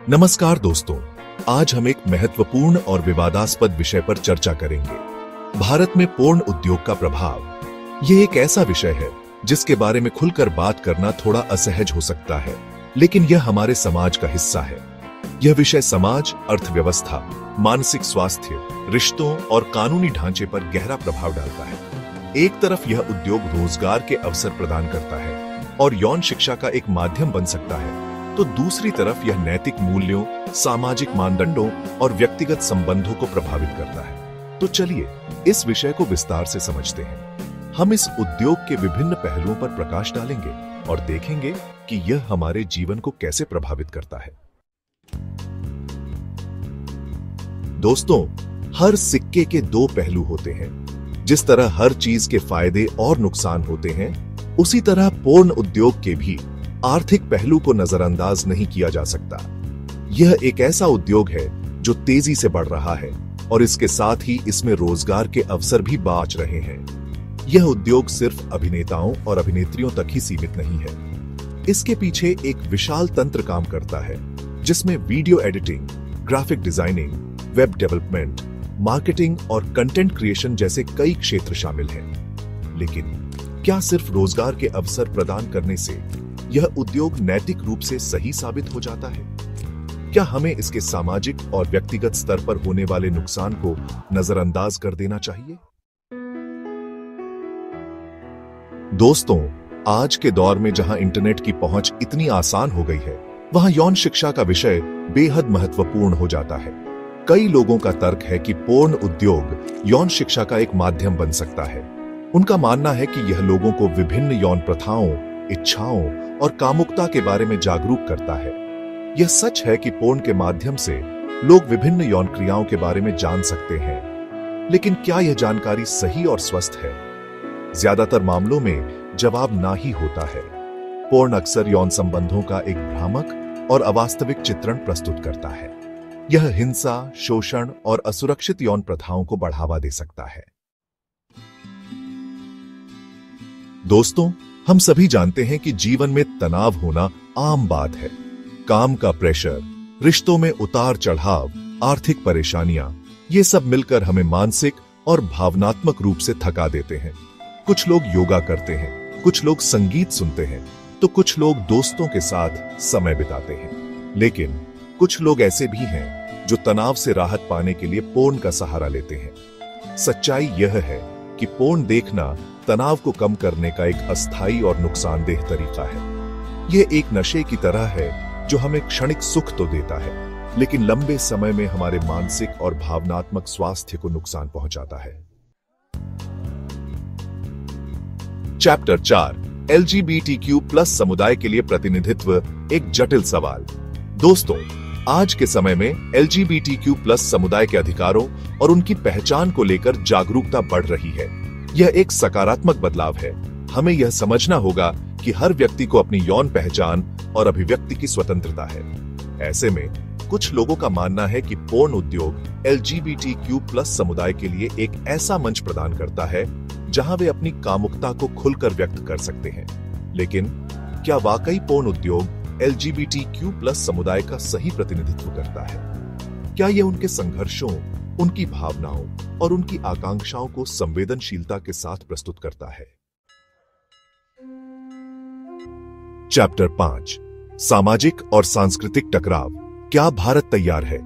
नमस्कार दोस्तों, आज हम एक महत्वपूर्ण और विवादास्पद विषय पर चर्चा करेंगे। भारत में पोर्न उद्योग का प्रभाव। यह एक ऐसा विषय है जिसके बारे में खुलकर बात करना थोड़ा असहज हो सकता है, लेकिन यह हमारे समाज का हिस्सा है। यह विषय समाज, अर्थव्यवस्था, मानसिक स्वास्थ्य, रिश्तों और कानूनी ढांचे पर गहरा प्रभाव डालता है। एक तरफ यह उद्योग रोजगार के अवसर प्रदान करता है और यौन शिक्षा का एक माध्यम बन सकता है, तो दूसरी तरफ यह नैतिक मूल्यों, सामाजिक मानदंडों और व्यक्तिगत संबंधों को प्रभावित करता है। तो चलिए इस विषय को विस्तार से समझते हैं। हम इस उद्योग के विभिन्न पहलुओं पर प्रकाश डालेंगे और देखेंगे कि यह हमारे जीवन को कैसे प्रभावित करता है। दोस्तों, हर सिक्के के दो पहलू होते हैं। जिस तरह हर चीज के फायदे और नुकसान होते हैं, उसी तरह पोर्न उद्योग के भी आर्थिक पहलू को नजरअंदाज नहीं किया जा सकता। यह एक ऐसा उद्योग है जो तेजी से बढ़ रहा है और इसके साथ ही इसमें रोजगार के अवसर भी बाँच रहे हैं। यह उद्योग सिर्फ अभिनेताओं और अभिनेत्रियों तक ही सीमित नहीं है। इसके पीछे एक विशाल तंत्र काम करता है, जिसमें video editing, graphic designing, web development, marketing और कंटेंट क्रिएशन जैसे कई क्षेत्र शामिल हैं। लेकिन क्या सिर्फ रोजगार के अवसर प्रदान करने से यह उद्योग नैतिक रूप से सही साबित हो जाता है? क्या हमें इसके सामाजिक और व्यक्तिगत स्तर पर होने वाले नुकसान को नजरअंदाज कर देना चाहिए? दोस्तों, आज के दौर में जहां इंटरनेट की पहुंच इतनी आसान हो गई है, वहां यौन शिक्षा का विषय बेहद महत्वपूर्ण हो जाता है। कई लोगों का तर्क है कि पोर्न उद्योग यौन शिक्षा का एक माध्यम बन सकता है। उनका मानना है कि यह लोगों को विभिन्न यौन प्रथाओं, इच्छाओं और कामुकता के बारे में जागरूक करता है। यह सच है कि पोर्न के माध्यम से लोग विभिन्न यौन क्रियाओं के बारे में जान सकते हैं, लेकिन क्या यह जानकारी सही और स्वस्थ है? ज्यादातर मामलों में जवाब ना ही होता है। पोर्न अक्सर यौन संबंधों का एक भ्रामक और अवास्तविक चित्रण प्रस्तुत करता है। यह हिंसा, शोषण और असुरक्षित यौन प्रथाओं को बढ़ावा दे सकता है। दोस्तों, हम सभी जानते हैं कि जीवन में तनाव होना आम बात है। काम का प्रेशर, रिश्तों में उतार चढ़ाव, आर्थिक परेशानियां, ये सब मिलकर हमें मानसिक और भावनात्मक रूप से थका देते हैं। कुछ लोग योगा करते हैं, कुछ लोग संगीत सुनते हैं, तो कुछ लोग दोस्तों के साथ समय बिताते हैं। लेकिन कुछ लोग ऐसे भी हैं जो तनाव से राहत पाने के लिए पोर्न का सहारा लेते हैं। सच्चाई यह है कि पोर्न देखना तनाव को कम करने का एक अस्थायी और नुकसानदेह तरीका है। यह एक नशे की तरह है जो हमें क्षणिक सुख तो देता है, लेकिन लंबे समय में हमारे मानसिक और भावनात्मक स्वास्थ्य को नुकसान पहुंचाता है। चैप्टर 4, LGBTQ+ समुदाय के लिए प्रतिनिधित्व, एक जटिल सवाल। दोस्तों, आज के समय में LGBTQ+ समुदाय के अधिकारों और उनकी पहचान को लेकर जागरूकता बढ़ रही है। यह एक सकारात्मक बदलाव है। हमें यह समझना होगा कि हर व्यक्ति को अपनी यौन पहचान और अभिव्यक्ति की स्वतंत्रता है। ऐसे में कुछ लोगों का मानना है कि पोर्न उद्योग LGBTQ+ समुदाय के लिए एक ऐसा मंच प्रदान करता है जहां वे अपनी कामुकता को खुलकर व्यक्त कर सकते हैं। लेकिन क्या वाकई पोर्न उद्योग LGBTQ+ समुदाय का सही प्रतिनिधित्व करता है? क्या यह उनके संघर्षों, उनकी भावनाओं और उनकी आकांक्षाओं को संवेदनशीलता के साथ प्रस्तुत करता है? चैप्टर 5, सामाजिक और सांस्कृतिक टकराव, क्या भारत तैयार है?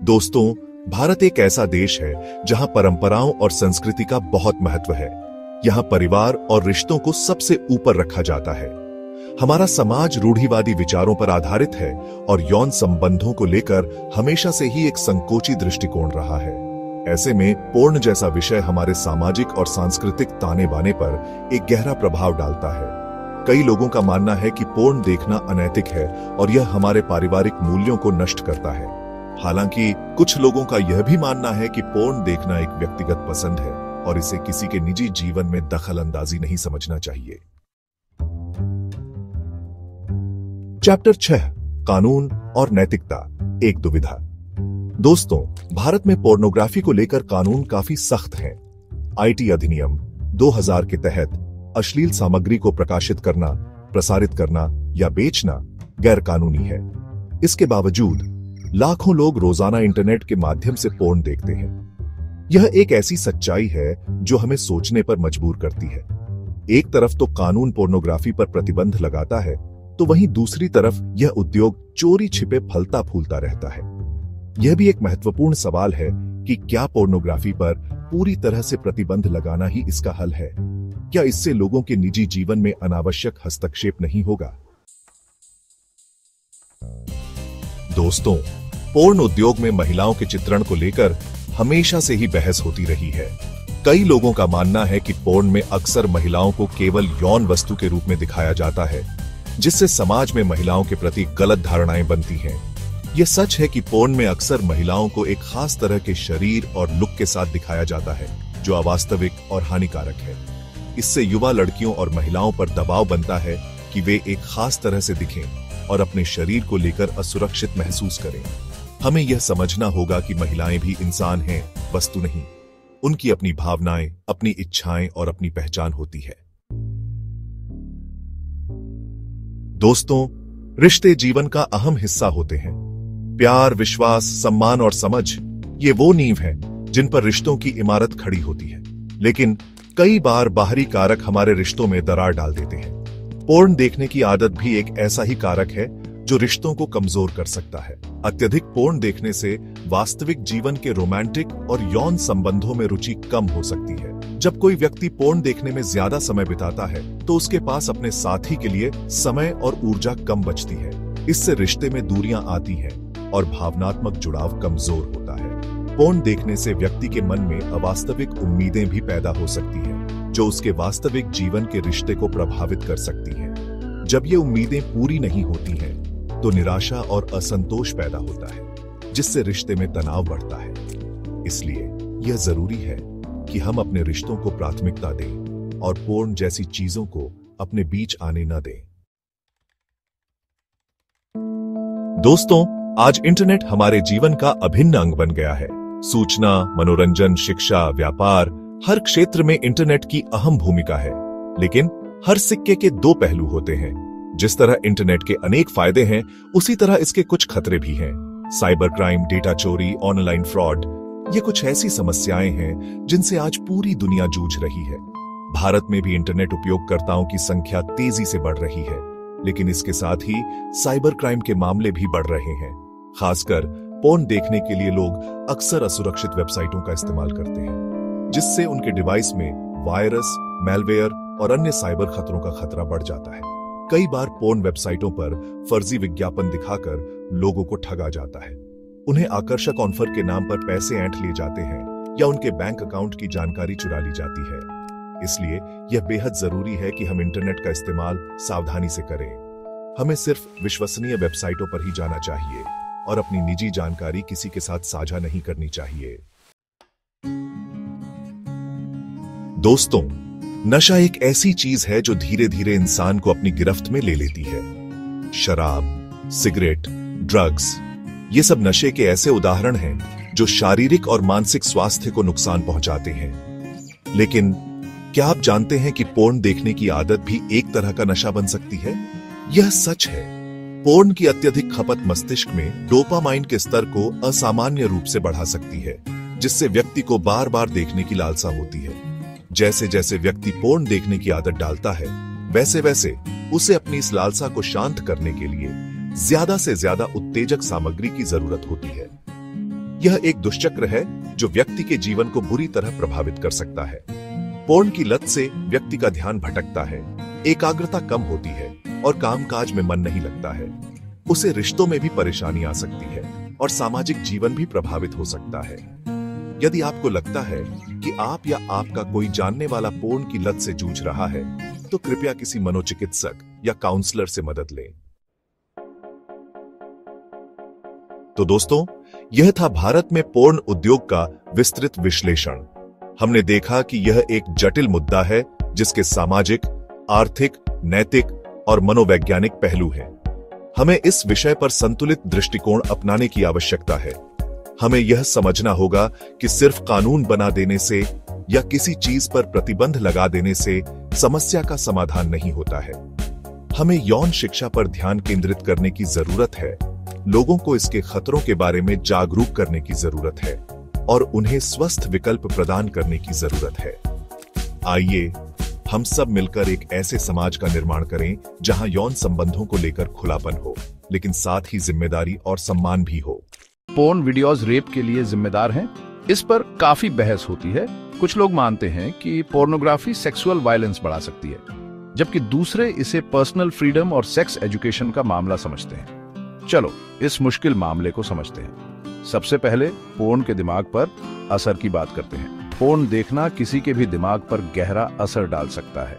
दोस्तों, भारत एक ऐसा देश है जहां परंपराओं और संस्कृति का बहुत महत्व है। यहां परिवार और रिश्तों को सबसे ऊपर रखा जाता है। हमारा समाज रूढ़िवादी विचारों पर आधारित है और यौन संबंधों को लेकर हमेशा से ही एक संकोची दृष्टिकोण रहा है। ऐसे में पोर्न जैसा विषय हमारे सामाजिक और सांस्कृतिक ताने बाने पर एक गहरा प्रभाव डालता है। कई लोगों का मानना है कि पोर्न देखना अनैतिक है और यह हमारे पारिवारिक मूल्यों को नष्ट करता है। हालांकि कुछ लोगों का यह भी मानना है कि पोर्न देखना एक व्यक्तिगत पसंद है और इसे किसी के निजी जीवन में दखल अंदाजी नहीं समझना चाहिए। चैप्टर 6, कानून और नैतिकता, एक दुविधा। दोस्तों, भारत में पोर्नोग्राफी को लेकर कानून काफी सख्त हैं। IT अधिनियम 2000 के तहत अश्लील सामग्री को प्रकाशित करना, प्रसारित करना या बेचना गैर कानूनी है। इसके बावजूद लाखों लोग रोजाना इंटरनेट के माध्यम से पोर्न देखते हैं। यह एक ऐसी सच्चाई है जो हमें सोचने पर मजबूर करती है। एक तरफ तो कानून पोर्नोग्राफी पर प्रतिबंध लगाता है, तो वहीं दूसरी तरफ यह उद्योग चोरी छिपे फलता फूलता रहता है। यह भी एक महत्वपूर्ण सवाल है कि क्या पोर्नोग्राफी पर पूरी तरह से प्रतिबंध लगाना ही इसका हल है? क्या इससे लोगों के निजी जीवन में अनावश्यक हस्तक्षेप नहीं होगा? दोस्तों, पोर्न उद्योग में महिलाओं के चित्रण को लेकर हमेशा से ही बहस होती रही है। कई लोगों का मानना है कि पोर्न में अक्सर महिलाओं को केवल यौन वस्तु के रूप में दिखाया जाता है, जिससे समाज में महिलाओं के प्रति गलत धारणाएं बनती हैं। यह सच है कि पोर्न में अक्सर महिलाओं को एक खास तरह के शरीर और लुक के साथ दिखाया जाता है, जो अवास्तविक और हानिकारक है। इससे युवा लड़कियों और महिलाओं पर दबाव बनता है कि वे एक खास तरह से दिखें और अपने शरीर को लेकर असुरक्षित महसूस करें। हमें यह समझना होगा कि महिलाएं भी इंसान हैं, वस्तु नहीं। उनकी अपनी भावनाएं, अपनी इच्छाएं और अपनी पहचान होती है। दोस्तों, रिश्ते जीवन का अहम हिस्सा होते हैं। प्यार, विश्वास, सम्मान और समझ, ये वो नींव है जिन पर रिश्तों की इमारत खड़ी होती है। लेकिन कई बार बाहरी कारक हमारे रिश्तों में दरार डाल देते हैं। पोर्न देखने की आदत भी एक ऐसा ही कारक है जो रिश्तों को कमजोर कर सकता है। अत्यधिक पोर्न देखने से वास्तविक जीवन के रोमांटिक और यौन संबंधों में रुचि कम हो सकती है। जब कोई व्यक्ति पोर्न देखने में ज्यादा समय बिताता है, तो उसके पास अपने साथी के लिए समय और ऊर्जा कम बचती है। इससे रिश्ते में दूरियां आती हैं और भावनात्मक जुड़ाव कमजोर होता है। पोर्न देखने से व्यक्ति के मन में अवास्तविक उम्मीदें भी पैदा हो सकती हैं, जो उसके वास्तविक जीवन के रिश्ते को प्रभावित कर सकती हैं। जब ये उम्मीदें पूरी नहीं होती हैं, तो निराशा और असंतोष पैदा होता है, जिससे रिश्ते में तनाव बढ़ता है। इसलिए यह जरूरी है कि हम अपने रिश्तों को प्राथमिकता दें और पोर्न जैसी चीजों को अपने बीच आने न दें। दोस्तों, आज इंटरनेट हमारे जीवन का अभिन्न अंग बन गया है। सूचना, मनोरंजन, शिक्षा, व्यापार, हर क्षेत्र में इंटरनेट की अहम भूमिका है। लेकिन हर सिक्के के दो पहलू होते हैं। जिस तरह इंटरनेट के अनेक फायदे हैं, उसी तरह इसके कुछ खतरे भी हैं। साइबर क्राइम, डेटा चोरी, ऑनलाइन फ्रॉड, ये कुछ ऐसी समस्याएं हैं जिनसे आज पूरी दुनिया जूझ रही है। भारत में भी इंटरनेट उपयोगकर्ताओं की संख्या तेजी से बढ़ रही है, लेकिन इसके साथ ही साइबर क्राइम के मामले भी बढ़ रहे हैं। खासकर पोर्न देखने के लिए लोग अक्सर असुरक्षित वेबसाइटों का इस्तेमाल करते हैं, जिससे उनके डिवाइस में वायरस, मैलवेयर और अन्य साइबर खतरों का खतरा बढ़ जाता है। कई बार पोर्न वेबसाइटों पर फर्जी विज्ञापन दिखाकर लोगों को ठगा जाता है। उन्हें आकर्षक ऑफर के नाम पर पैसे ऐंठ लिए जाते हैं या उनके बैंक अकाउंट की जानकारी चुरा ली जाती है। इसलिए यह बेहद जरूरी है कि हम इंटरनेट का इस्तेमाल सावधानी से करें। हमें सिर्फ विश्वसनीय वेबसाइटों पर ही जाना चाहिए और अपनी निजी जानकारी किसी के साथ साझा नहीं करनी चाहिए। दोस्तों, नशा एक ऐसी चीज है जो धीरे धीरे इंसान को अपनी गिरफ्त में ले लेती है। शराब, सिगरेट, ड्रग्स, ये सब नशे के ऐसे उदाहरण हैं जो शारीरिक और मानसिक स्वास्थ्य को नुकसान पहुंचाते हैं। लेकिन क्या आप जानते हैं कि पोर्न देखने की आदत भी एक तरह का नशा बन सकती है? यह सच है। पोर्न की अत्यधिक खपत मस्तिष्क में डोपामाइन के स्तर को असामान्य रूप से बढ़ा सकती है, जिससे व्यक्ति को बार बार देखने की लालसा होती है। जैसे जैसे व्यक्ति पोर्न देखने की आदत डालता है, वैसे वैसे उसे अपनी इस लालसा को शांत करने के लिए ज्यादा से ज्यादा उत्तेजक सामग्री की जरूरत होती है। यह एक दुष्चक्र है जो व्यक्ति के जीवन को बुरी तरह प्रभावित कर सकता है। पोर्न की लत से व्यक्ति का ध्यान भटकता है, एकाग्रता कम होती है और कामकाज में मन नहीं लगता है। उसे रिश्तों में भी परेशानी आ सकती है और सामाजिक जीवन भी प्रभावित हो सकता है। यदि आपको लगता है कि आप या आपका कोई जानने वाला पोर्न की लत से जूझ रहा है, तो कृपया किसी मनोचिकित्सक या काउंसलर से मदद लें। तो दोस्तों, यह था भारत में पोर्न उद्योग का विस्तृत विश्लेषण। हमने देखा कि यह एक जटिल मुद्दा है जिसके सामाजिक, आर्थिक, नैतिक और मनोवैज्ञानिक पहलू हैं। हमें इस विषय पर संतुलित दृष्टिकोण अपनाने की आवश्यकता है। हमें यह समझना होगा कि सिर्फ कानून बना देने से या किसी चीज पर प्रतिबंध लगा देने से समस्या का समाधान नहीं होता है। हमें यौन शिक्षा पर ध्यान केंद्रित करने की जरूरत है लोगों को इसके खतरों के बारे में जागरूक करने की जरूरत है और उन्हें स्वस्थ विकल्प प्रदान करने की जरूरत है। आइए हम सब मिलकर एक ऐसे समाज का निर्माण करें जहां यौन संबंधों को लेकर खुलापन हो, लेकिन साथ ही जिम्मेदारी और सम्मान भी हो। पोर्न वीडियोस रेप के लिए जिम्मेदार हैं? इस पर काफी बहस होती है। कुछ लोग मानते हैं कि पोर्नोग्राफी सेक्सुअल वायलेंस बढ़ा सकती है, जबकि दूसरे इसे पर्सनल फ्रीडम और सेक्स एजुकेशन का मामला समझते हैं। चलो इस मुश्किल मामले को समझते हैं। सबसे पहले पोर्न के दिमाग पर असर की बात करते हैं। पोर्न देखना किसी के भी दिमाग पर गहरा असर डाल सकता है,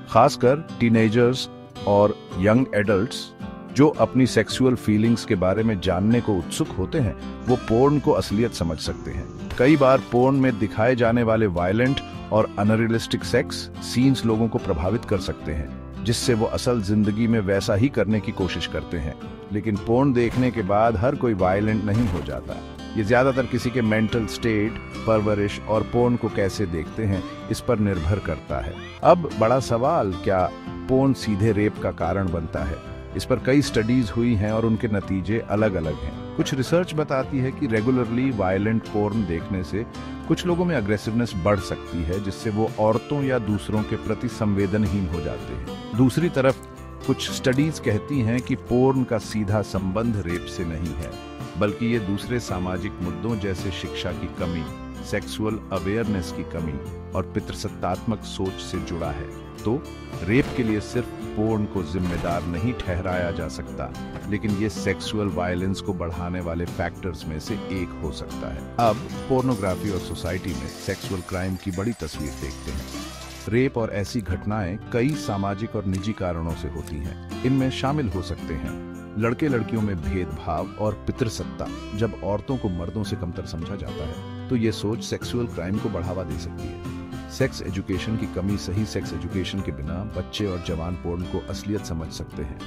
खासकर टीनेजर्स और यंग एडल्ट्स जो अपनी सेक्सुअल फीलिंग्स के बारे में जानने को उत्सुक होते हैं। वो पोर्न को असलियत समझ सकते हैं। कई बार पोर्न में दिखाए जाने वाले वायलेंट और अनरियलिस्टिक सेक्स सीन्स लोगों को प्रभावित कर सकते हैं, जिससे वो असल जिंदगी में वैसा ही करने की कोशिश करते हैं। लेकिन पोर्न देखने के बाद हर कोई वायलेंट नहीं हो जाता। ये ज्यादातर किसी के मेंटल स्टेट, परवरिश और पोर्न को कैसे देखते हैं इस पर निर्भर करता है। अब बड़ा सवाल, क्या पोर्न सीधे रेप का कारण बनता है? इस पर कई स्टडीज हुई हैं और उनके नतीजे अलग अलग हैं। कुछ रिसर्च बताती है कि रेगुलरली वायलेंट पोर्न देखने से कुछ लोगों में अग्रेसिवनेस बढ़ सकती है, जिससे वो औरतों या दूसरों के प्रति संवेदनहीन हो जाते हैं। दूसरी तरफ कुछ स्टडीज कहती हैं कि पोर्न का सीधा संबंध रेप से नहीं है, बल्कि ये दूसरे सामाजिक मुद्दों जैसे शिक्षा की कमी, सेक्सुअल अवेयरनेस की कमी और पितृसत्तात्मक सोच से जुड़ा है। तो रेप के लिए सिर्फ पोर्न को जिम्मेदार नहीं ठहराया जा सकता, लेकिन ये सेक्सुअल वायलेंस को बढ़ाने वाले फैक्टर्स में से एक हो सकता है। अब पोर्नोग्राफी और सोसाइटी में सेक्सुअल क्राइम की बड़ी तस्वीर देखते हैं। रेप और ऐसी घटनाएं कई सामाजिक और निजी कारणों से होती हैं। इनमें शामिल हो सकते हैं लड़के लड़कियों में भेदभाव और पितृसत्ता। जब औरतों को मर्दों से कमतर समझा जाता है तो ये सोच सेक्सुअल क्राइम को बढ़ावा दे सकती है। सेक्स एजुकेशन की कमी। सही सेक्स एजुकेशन के बिना बच्चे और जवान पोर्न को असलियत समझ सकते हैं।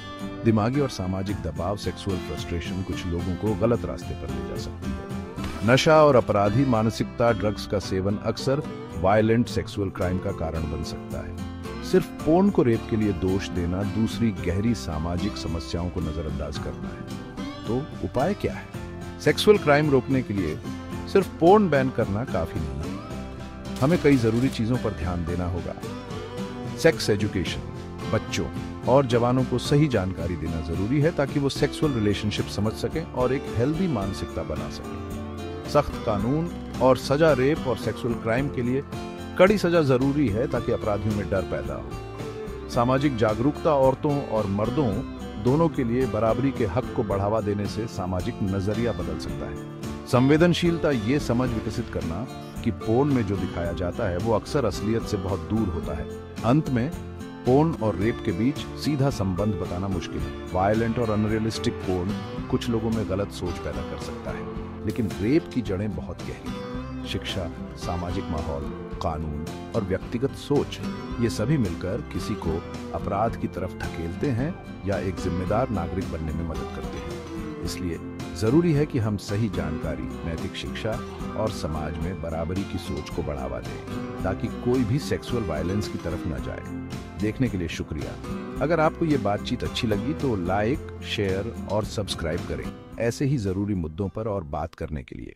दिमागी और सामाजिक दबाव, सेक्सुअल फ्रस्ट्रेशन कुछ लोगों को गलत रास्ते पर ले जा सकती है। नशा और अपराधी मानसिकता, ड्रग्स का सेवन अक्सर वायलेंट सेक्सुअल क्राइम का कारण बन सकता है। सिर्फ पोर्न को रेप के लिए दोष देना दूसरी गहरी सामाजिक समस्याओं को नजरअंदाज करना है। तो उपाय क्या है? सेक्सुअल क्राइम रोकने के लिए सिर्फ पोर्न बैन करना काफी नहीं है। हमें कई जरूरी चीजों पर ध्यान देना होगा। सेक्स एजुकेशन, बच्चों और जवानों को सही जानकारी देना जरूरी है ताकि वो सेक्सुअल रिलेशनशिप समझ सकें और एक हेल्दी मानसिकता बना सकें। सख्त कानून और सजा। रेप और सेक्सुअल क्राइम के लिए कड़ी सजा जरूरी है ताकि अपराधियों में डर पैदा हो। सामाजिक जागरूकता। औरतों और मर्दों दोनों के लिए बराबरी के हक को बढ़ावा देने से सामाजिक नजरिया बदल सकता है। संवेदनशीलता। ये समझ विकसित करना कि पोर्न में जो दिखाया जाता है वो अक्सर असलियत से बहुत दूर होता है। अंत में पोर्न और रेप के बीच सीधा संबंध बताना मुश्किल है। वायलेंट और अनरियलिस्टिक पोर्न कुछ लोगों में गलत सोच पैदा कर सकता है, लेकिन रेप की जड़ें बहुत गहरी हैं। शिक्षा, सामाजिक माहौल, कानून और व्यक्तिगत सोच, ये सभी मिलकर किसी को अपराध की तरफ धकेलते हैं या एक जिम्मेदार नागरिक बनने में मदद करते हैं। इसलिए जरूरी है कि हम सही जानकारी, नैतिक शिक्षा और समाज में बराबरी की सोच को बढ़ावा दें ताकि कोई भी सेक्सुअल वायलेंस की तरफ न जाए। देखने के लिए शुक्रिया। अगर आपको ये बातचीत अच्छी लगी तो लाइक, शेयर और सब्सक्राइब करें ऐसे ही जरूरी मुद्दों पर और बात करने के लिए।